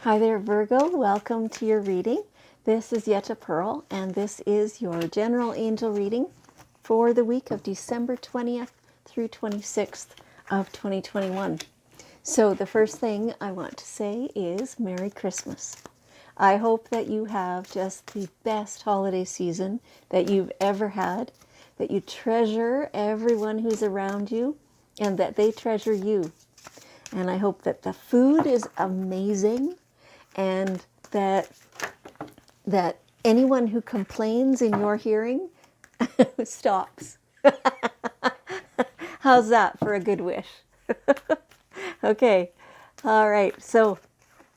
Hi there, Virgo. Welcome to your reading. This is Yetta Pearl, and this is your general angel reading for the week of December 20th through 26th of 2021. So the first thing I want to say is Merry Christmas. I hope that you have just the best holiday season that you've ever had, that you treasure everyone who's around you, and that they treasure you. And I hope that the food is amazing, and that anyone who complains in your hearing stops. How's that for a good wish? Okay. All right. So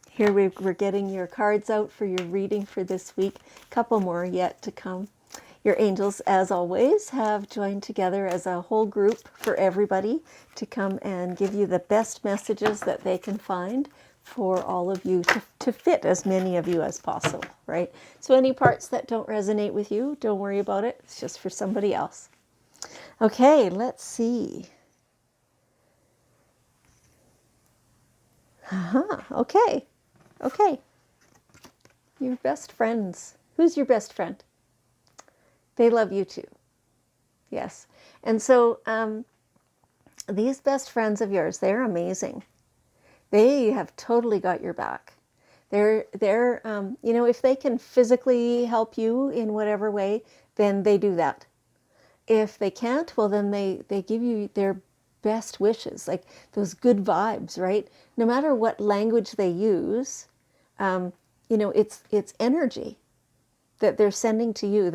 here we're getting your cards out for your reading for this week. A couple more yet to come. Your angels, as always, have joined together as a whole group for everybody to come and give you the best messages that they can find for all of you to fit as many of you as possible, right? So any parts that don't resonate with you, don't worry about it. It's just for somebody else. Okay, let's see. Okay. Your best friends. Who's your best friend? They love you too. Yes. And so these best friends of yours, they're amazing. They have totally got your back. They're if they can physically help you in whatever way, then they do that. If they can't, well, then they give you their best wishes, like those good vibes, right? No matter what language they use, it's energy that they're sending to you,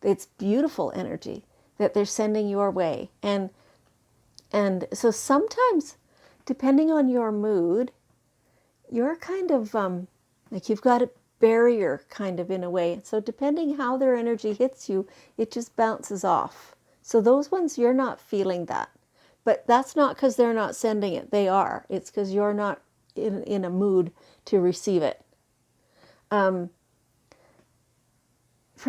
it's beautiful energy that they're sending your way. And so sometimes, depending on your mood, you're kind of like you've got a barrier kind of in a way. So depending how their energy hits you, it just bounces off. So those ones, you're not feeling that. But that's not because they're not sending it. They are. It's because you're not in a mood to receive it. For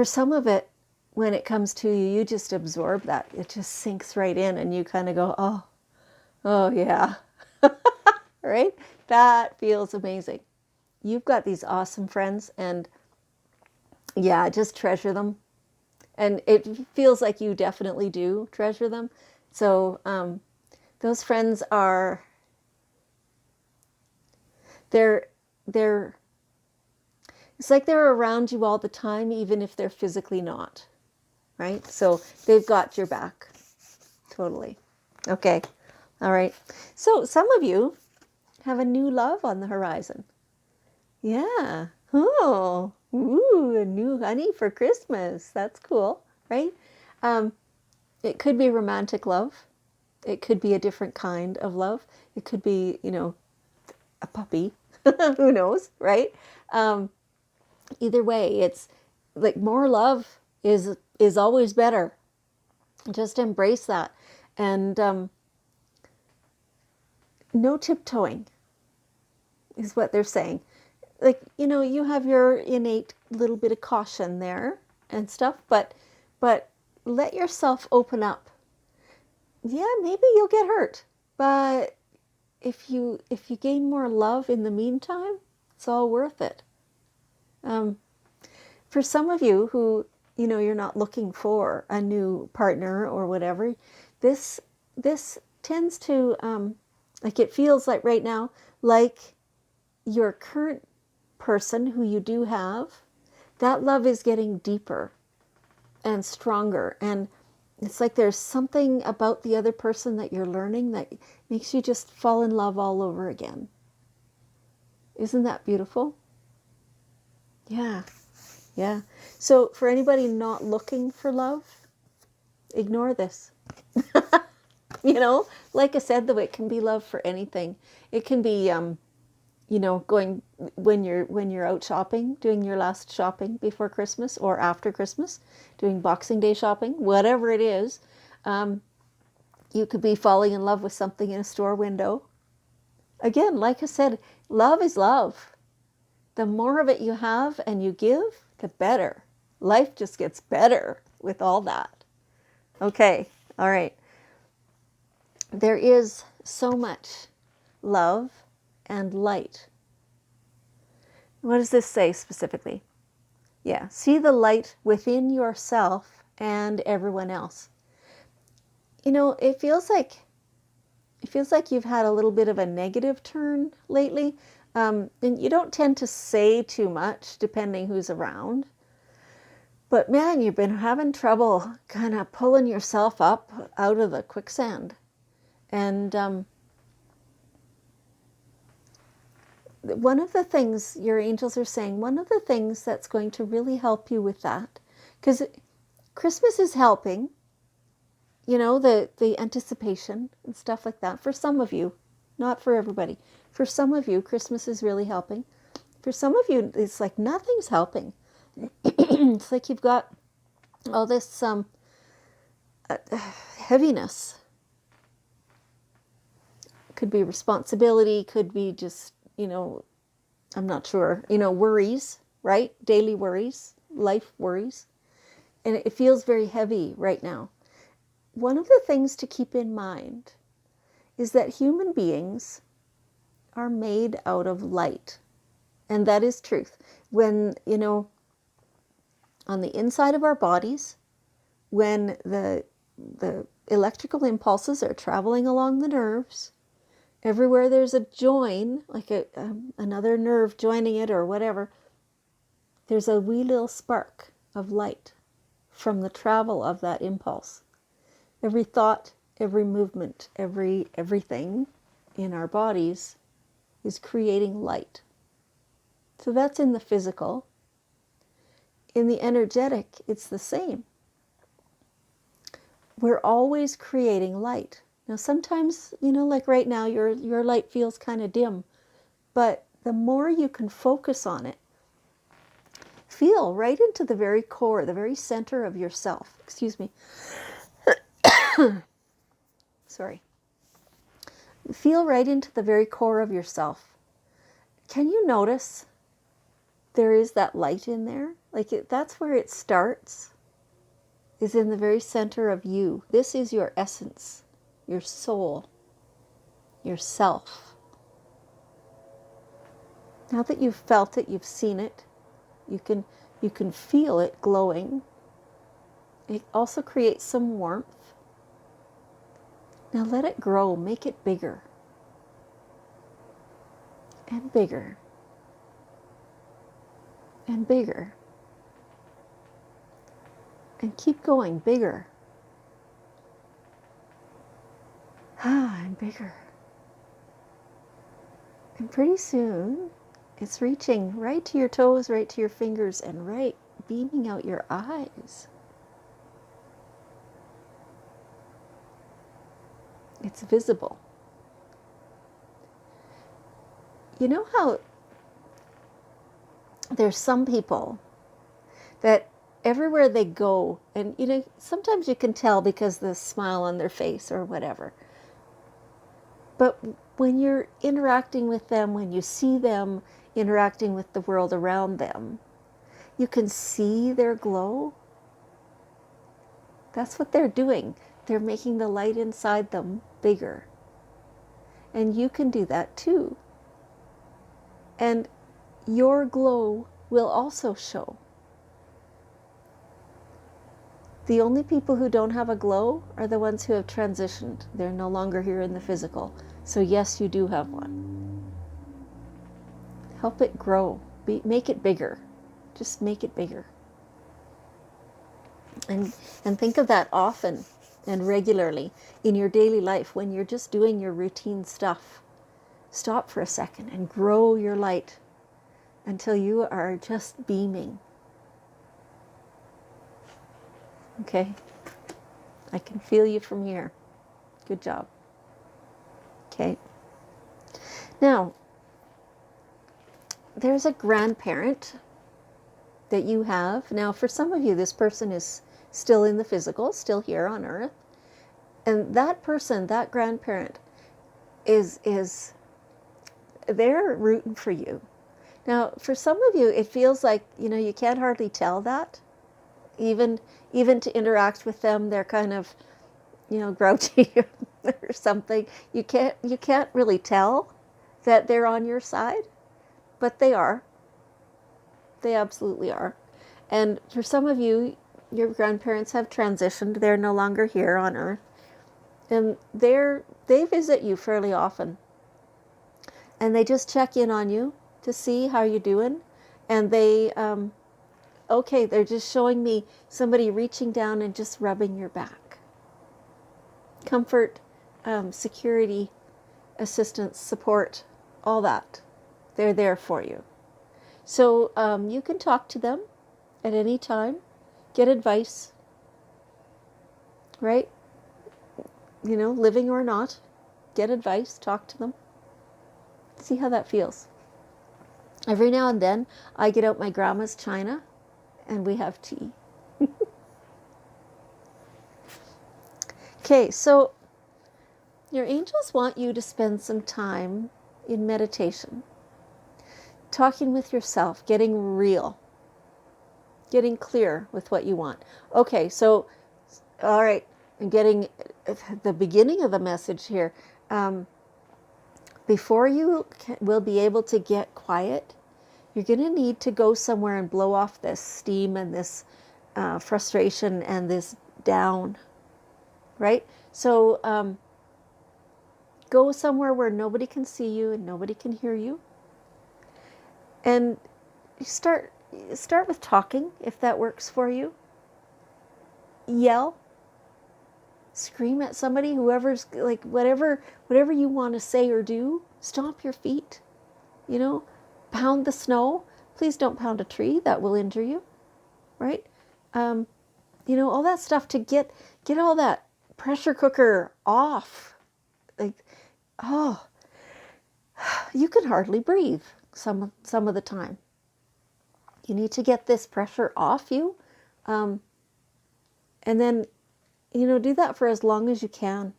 some of it, when it comes to you, you just absorb that. It just sinks right in and you kind of go, oh yeah. Right? That feels amazing. You've got these awesome friends, and yeah, just treasure them. And it feels like you definitely do treasure them. So those friends are, they're it's like they're around you all the time, even if they're physically not, right? So they've got your back, totally. Okay, all right. So some of you have a new love on the horizon. Yeah. Oh, ooh, a new honey for Christmas. That's cool, right? It could be romantic love. It could be a different kind of love. It could be, a puppy. Who knows, right? Either way, it's like more love is always better. Just embrace that, and no tiptoeing is what they're saying. Like, you have your innate little bit of caution there and stuff, but let yourself open up. Yeah, maybe you'll get hurt, but if you gain more love in the meantime, it's all worth it. For some of you who, you're not looking for a new partner or whatever, this tends to like, it feels like right now, like your current person who you do have, that love is getting deeper and stronger, and it's like there's something about the other person that you're learning that makes you just fall in love all over again. Isn't that beautiful? Yeah. So for anybody not looking for love, ignore this. Like I said, though, it can be love for anything. It can be going when you're out shopping, doing your last shopping before Christmas or after Christmas, doing Boxing Day shopping, whatever it is. You could be falling in love with something in a store window. Again, like I said, love is love. The more of it you have and you give, the better. Life just gets better with all that. Okay, all right. There is so much love and light What does this say specifically? Yeah, see the light within yourself and everyone else. You know, it feels like you've had a little bit of a negative turn lately. And you don't tend to say too much depending who's around. But man, you've been having trouble kind of pulling yourself up out of the quicksand. And one of the things your angels are saying, one of the things that's going to really help you with that, because Christmas is helping, you know, the anticipation and stuff like that. For some of you, not for everybody. For some of you, Christmas is really helping. For some of you, it's like nothing's helping. It's like you've got all this heaviness. Could be responsibility, could be just, you know, I'm not sure, you know, worries, right? Daily worries, life worries. And it feels very heavy right now. One of the things to keep in mind is that human beings are made out of light. And that is truth. When, you know, on the inside of our bodies, when the electrical impulses are traveling along the nerves, everywhere there's a join, like another nerve joining it or whatever, there's a wee little spark of light from the travel of that impulse. Every thought, every movement, everything in our bodies is creating light. So that's in the physical. In the energetic, it's the same. We're always creating light. Now sometimes, you know, like right now, your light feels kind of dim, but the more you can focus on it, feel right into the very core, the very center of yourself. Excuse me. Sorry. Feel right into the very core of yourself. Can you notice there is that light in there? Like that's where it starts, is in the very center of you. This is your essence, your soul, yourself. Now that you've felt it, you've seen it, you can feel it glowing. It also creates some warmth. Now let it grow, make it bigger and bigger and bigger. And keep going, bigger. And bigger. And pretty soon, it's reaching right to your toes, right to your fingers, and right beaming out your eyes. It's visible. You know how there's some people that everywhere they go, and you know, sometimes you can tell because the smile on their face or whatever. But when you're interacting with them, when you see them interacting with the world around them, you can see their glow. That's what they're doing. They're making the light inside them bigger. And you can do that too. And your glow will also show. The only people who don't have a glow are the ones who have transitioned. They're no longer here in the physical. So yes, you do have one. Help it grow. Make it bigger. Just make it bigger. And think of that often and regularly in your daily life when you're just doing your routine stuff. Stop for a second and grow your light until you are just beaming. Okay? I can feel you from here. Good job. Okay? Now, there's a grandparent that you have. Now, for some of you, this person is still in the physical, still here on earth. And that person, that grandparent, is they're rooting for you. Now, for some of you, it feels like, you know, you can't hardly tell that. Even to interact with them, they're kind of, you know, grouchy or something. You can't really tell that they're on your side, but they are. They absolutely are. And for some of you, your grandparents have transitioned. They're no longer here on Earth. And they visit you fairly often. And they just check in on you to see how you're doing. And they're just showing me somebody reaching down and just rubbing your back. Comfort, security, assistance, support, all that. They're there for you. So you can talk to them at any time, get advice, right? Living or not, get advice, talk to them, see how that feels. Every now and then, I get out my grandma's china and we have tea. Okay, so your angels want you to spend some time in meditation, talking with yourself, getting real, getting clear with what you want. Okay, so, all right, I'm getting the beginning of the message here. Before you will be able to get quiet, you're going to need to go somewhere and blow off this steam and this frustration and this down, right? So go somewhere where nobody can see you and nobody can hear you. And start with talking, if that works for you. Yell. Scream at somebody, whoever's, like, whatever you want to say or do. Stomp your feet, pound the snow. Please don't pound a tree, that will injure you, right? All that stuff to get all that pressure cooker off. Like, oh, you can hardly breathe some of the time. You need to get this pressure off you, and then do that for as long as you can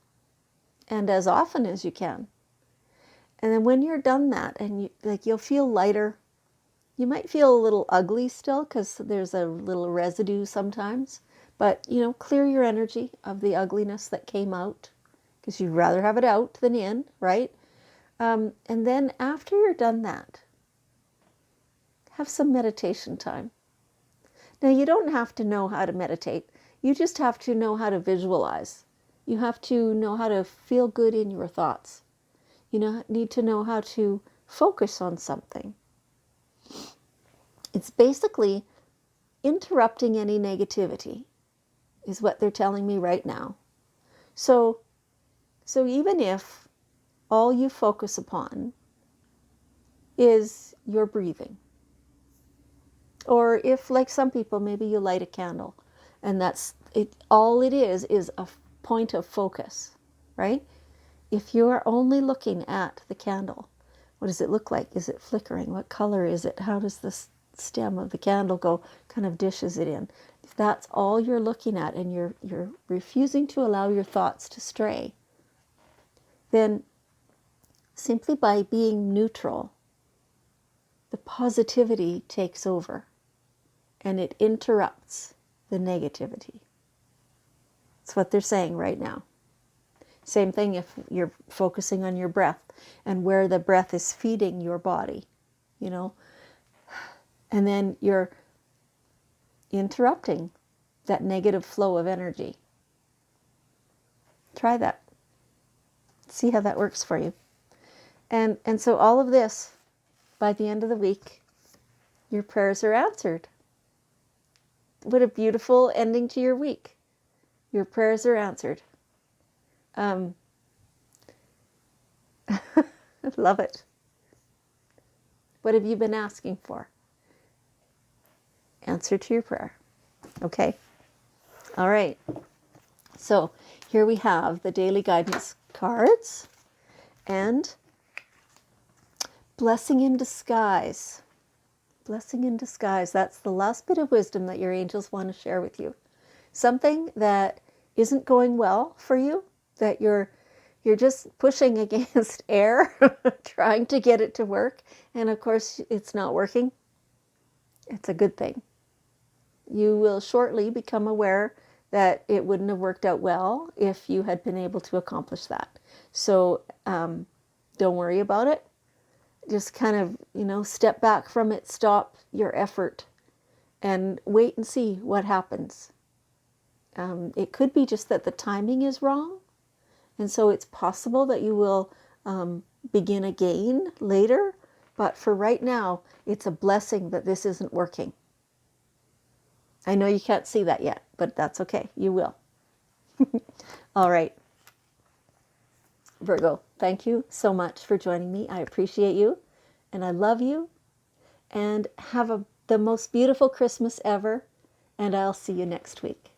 and as often as you can. And then when you're done that, and you'll feel lighter. You might feel a little ugly still because there's a little residue sometimes, but clear your energy of the ugliness that came out, because you'd rather have it out than in, right? And then after you're done that, have some meditation time. Now, you don't have to know how to meditate. You just have to know how to visualize. You have to know how to feel good in your thoughts. You need to know how to focus on something. It's basically interrupting any negativity, is what they're telling me right now. So even if all you focus upon is your breathing, or if, like some people, maybe you light a candle, and that's it, all it is a point of focus, right? If you are only looking at the candle, what does it look like? Is it flickering? What color is it? How does the stem of the candle go? Kind of dishes it in. If that's all you're looking at, and you're refusing to allow your thoughts to stray, then simply by being neutral, the positivity takes over and it interrupts the negativity. That's what they're saying right now. Same thing if you're focusing on your breath and where the breath is feeding your body, and then you're interrupting that negative flow of energy. Try that. See how that works for you. And so all of this, by the end of the week, your prayers are answered. What a beautiful ending to your week. Your prayers are answered. I love it. What have you been asking for? Answer to your prayer. Okay? All right. So here we have the daily guidance cards and blessing in disguise. Blessing in disguise. That's the last bit of wisdom that your angels want to share with you. Something that isn't going well for you, that you're just pushing against air, trying to get it to work, and of course it's not working. It's a good thing. You will shortly become aware that it wouldn't have worked out well if you had been able to accomplish that. So don't worry about it. just kind of, step back from it, stop your effort, and wait and see what happens. It could be just that the timing is wrong, and so it's possible that you will begin again later, but for right now, it's a blessing that this isn't working. I know you can't see that yet, but that's okay. You will. All right. Virgo, thank you so much for joining me. I appreciate you, and I love you, and have the most beautiful Christmas ever, and I'll see you next week.